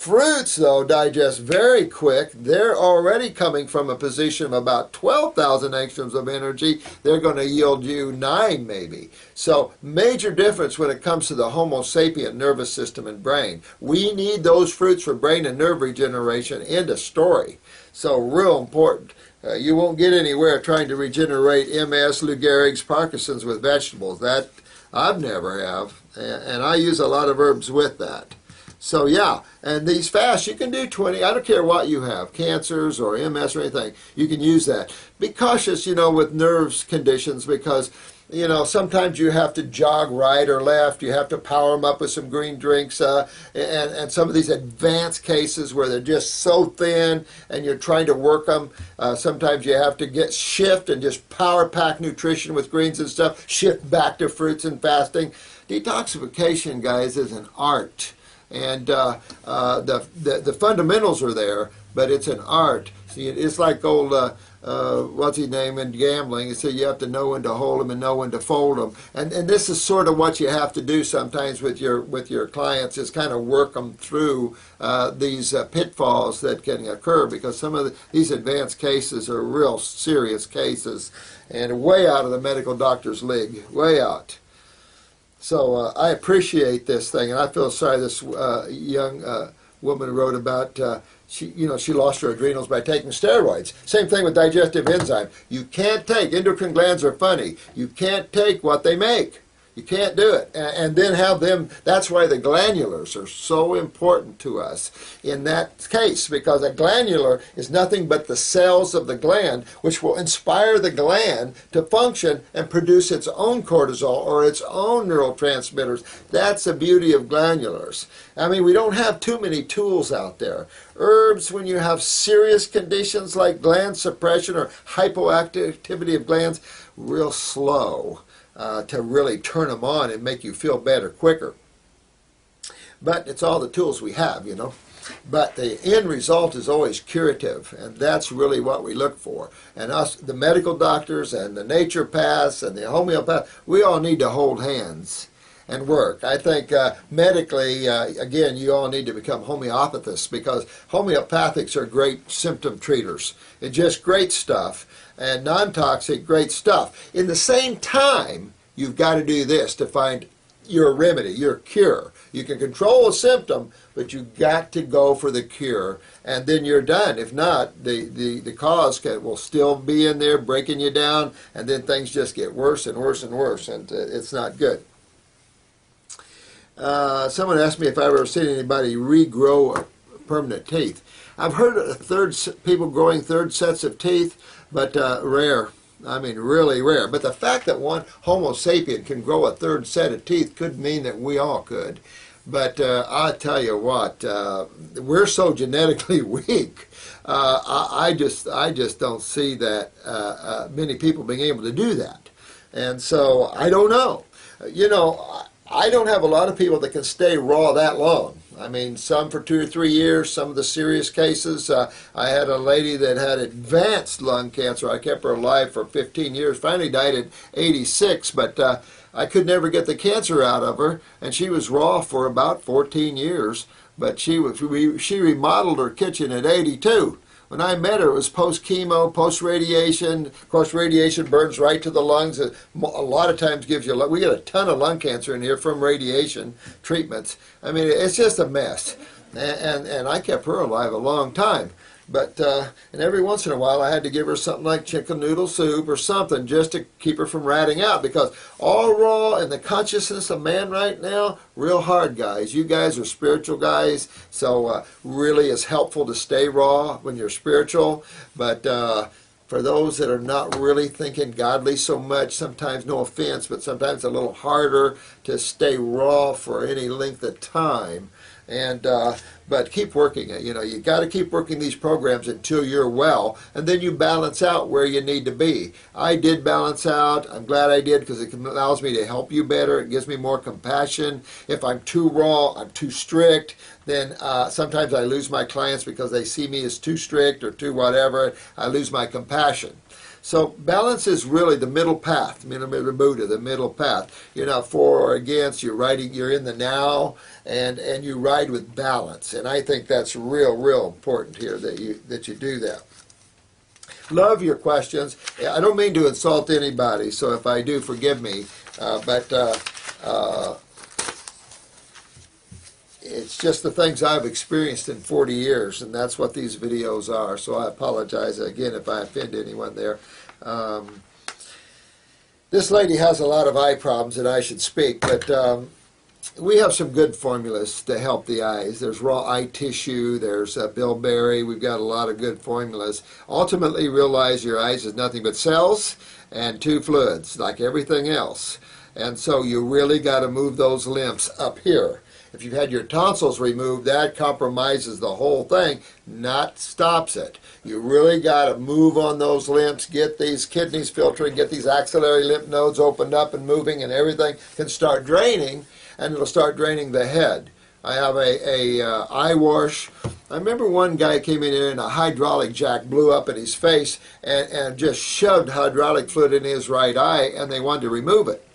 Fruits, though, digest very quick. They're already coming from a position of about 12,000 angstroms of energy. They're going to yield you 9 maybe. So major difference when it comes to the Homo sapien nervous system and brain. We need those fruits for brain and nerve regeneration. End of story. So real important. You won't get anywhere trying to regenerate MS, Lou Gehrig's, Parkinson's with vegetables. That I've never have. And I use a lot of herbs with that. So yeah, and these fasts, you can do 20, I don't care what you have, cancers or MS or anything, you can use that. Be cautious, with nerves conditions because, sometimes you have to jog right or left, you have to power them up with some green drinks, and some of these advanced cases where they're just so thin and you're trying to work them, sometimes you have to shift and just power pack nutrition with greens and stuff, shift back to fruits and fasting. Detoxification, guys, is an art. And the fundamentals are there, but it's an art. See, it's like old, what's his name in gambling? He said you have to know when to hold them and know when to fold them. And this is sort of what you have to do sometimes with your clients is kind of work them through these pitfalls that can occur because some of these advanced cases are real serious cases and way out of the medical doctor's league, way out. So I appreciate this thing, and I feel sorry this young woman wrote about, she lost her adrenals by taking steroids. Same thing with digestive enzyme. You can't take, endocrine glands are funny, you can't take what they make. You can't do it. And then have them, that's why the glandulars are so important to us in that case, because a glandular is nothing but the cells of the gland, which will inspire the gland to function and produce its own cortisol or its own neurotransmitters. That's the beauty of glandulars. I mean, we don't have too many tools out there. Herbs, when you have serious conditions like gland suppression or hypoactivity of glands, real slow. To really turn them on and make you feel better quicker. But it's all the tools we have, But the end result is always curative, and that's really what we look for. And us, the medical doctors and the naturopaths and the homeopaths, we all need to hold hands and work. I think medically, again, you all need to become homeopathists because homeopathics are great symptom treaters. It's just great stuff. And non-toxic, great stuff. In the same time, you've got to do this to find your remedy, your cure. You can control a symptom, but you've got to go for the cure, and then you're done. If not, the cause will still be in there, breaking you down, and then things just get worse and worse and worse, and it's not good. Someone asked me if I've ever seen anybody regrow permanent teeth. I've heard of people growing third sets of teeth, but rare. I mean, really rare. But the fact that one Homo sapien can grow a third set of teeth could mean that we all could. But I tell you what, we're so genetically weak. I just don't see that many people being able to do that. And so I don't know. I don't have a lot of people that can stay raw that long. I mean, some for 2 or 3 years, some of the serious cases. I had a lady that had advanced lung cancer. I kept her alive for 15 years, finally died at 86, but I could never get the cancer out of her, and she was raw for about 14 years, but she remodeled her kitchen at 82. When I met her, it was post-chemo, post-radiation. Of course, radiation burns right to the lungs. A lot of times gives you, we get a ton of lung cancer in here from radiation treatments. I mean, it's just a mess. And I kept her alive a long time. But, and every once in a while I had to give her something like chicken noodle soup or something just to keep her from ratting out, because all raw in the consciousness of man right now, real hard, guys. You guys are spiritual guys, so really it's helpful to stay raw when you're spiritual. But for those that are not really thinking godly so much, sometimes, no offense, but sometimes a little harder to stay raw for any length of time. And but keep working it. You got to keep working these programs until you're well, and then you balance out where you need to be. I did balance out. I'm glad I did, because it allows me to help you better. It gives me more compassion. If I'm too raw, I'm too strict, then sometimes I lose my clients because they see me as too strict or too whatever. I lose my compassion. So balance is really the middle path, Buddha, the middle path. You're not for or against. You're in the now, and you ride with balance. And I think that's real important here that you do that. Love your questions. I don't mean to insult anybody, so if I do, forgive me. But it's just the things I've experienced in 40 years, and that's what these videos are. So I apologize again if I offend anyone there. This lady has a lot of eye problems, and I should speak, but we have some good formulas to help the eyes. There's raw eye tissue, there's bilberry, we've got a lot of good formulas. Ultimately, realize your eyes is nothing but cells and two fluids, like everything else. And so you really got to move those lymphs up here. If you've had your tonsils removed, that compromises the whole thing, not stops it. You really got to move on those lymphs, get these kidneys filtering, get these axillary lymph nodes opened up and moving, and everything can start draining, and it'll start draining the head. I have a eye wash. I remember one guy came in here and a hydraulic jack blew up in his face and just shoved hydraulic fluid in his right eye, and they wanted to remove it.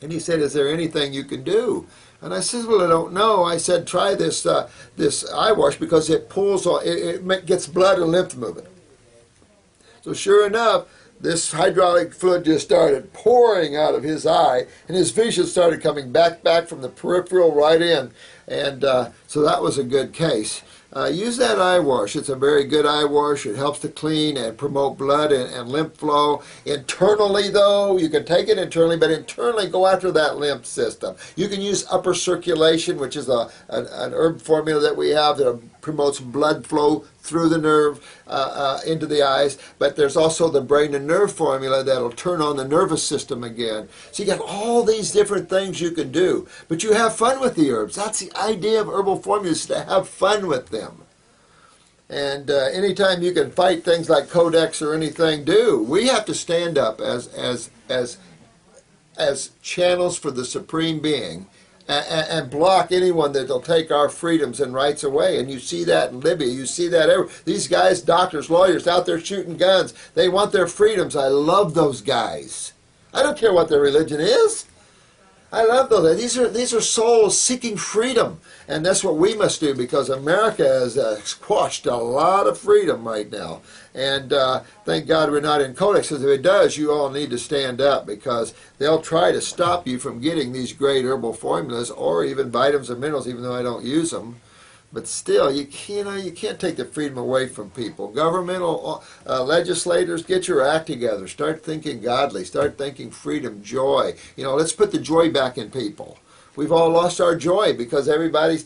And he said, "Is there anything you can do?" And I said, "Well, I don't know." I said, "Try this this eye wash because it pulls, it gets blood and lymph moving." So sure enough, this hydraulic fluid just started pouring out of his eye, and his vision started coming back from the peripheral right in. And so that was a good case. Use that eye wash. It's a very good eye wash. It helps to clean and promote blood and lymph flow. Internally, though, you can take it internally, but internally go after that lymph system. You can use upper circulation, which is an herb formula that we have that promotes blood flow through the nerve into the eyes, but there's also the brain and nerve formula that'll turn on the nervous system again. So you got all these different things you can do, but you have fun with the herbs. That's the idea of herbal formulas, to have fun with them. And anytime you can fight things like Codex or anything, do. We have to stand up as channels for the Supreme Being, and block anyone that will take our freedoms and rights away. And you see that in Libya. You see that everywhere. These guys, doctors, lawyers, out there shooting guns. They want their freedoms. I love those guys. I don't care what their religion is. I love those. These are souls seeking freedom. And that's what we must do, because America has squashed a lot of freedom right now. And thank God we're not in Colonics, because if it does, you all need to stand up, because they'll try to stop you from getting these great herbal formulas or even vitamins and minerals, even though I don't use them. But still, you can't take the freedom away from people. Governmental legislators, get your act together. Start thinking godly. Start thinking freedom, joy. Let's put the joy back in people. We've all lost our joy because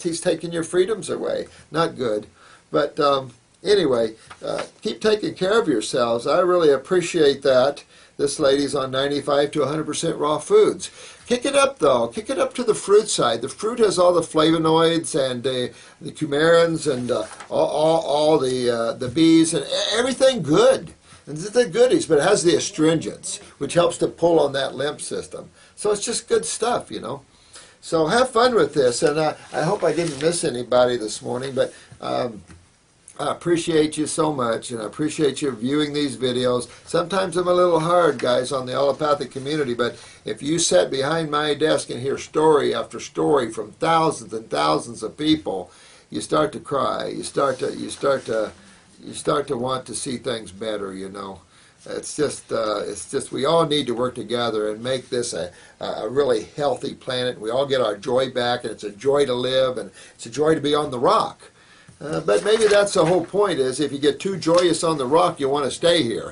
he's taking your freedoms away. Not good. But anyway, keep taking care of yourselves. I really appreciate that. This lady's on 95 to 100% raw foods. Kick it up, though. Kick it up to the fruit side. The fruit has all the flavonoids and the coumarins and all the Bs and everything good. And it's the goodies, but it has the astringents, which helps to pull on that lymph system. So it's just good stuff, So have fun with this, and I hope I didn't miss anybody this morning, but I appreciate you so much, and I appreciate you viewing these videos. Sometimes I'm a little hard, guys, on the allopathic community, but if you sit behind my desk and hear story after story from thousands and thousands of people, you start to cry. You start to want to see things better. It's just we all need to work together and make this a really healthy planet. We all get our joy back, and it's a joy to live, and it's a joy to be on the rock. But maybe that's the whole point, is if you get too joyous on the rock, you want to stay here.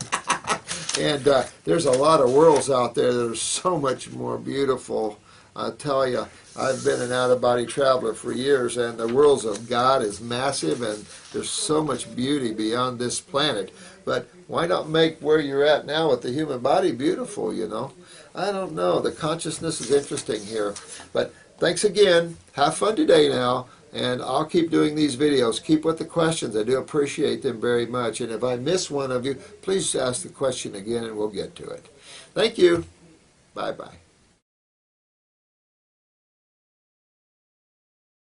And there's a lot of worlds out there that are so much more beautiful. I tell you, I've been an out-of-body traveler for years, and the worlds of God is massive, and there's so much beauty beyond this planet. But why not make where you're at now with the human body beautiful, I don't know. The consciousness is interesting here. But thanks again. Have fun today now. And I'll keep doing these videos. Keep with the questions. I do appreciate them very much. And if I miss one of you, please ask the question again and we'll get to it. Thank you. Bye-bye.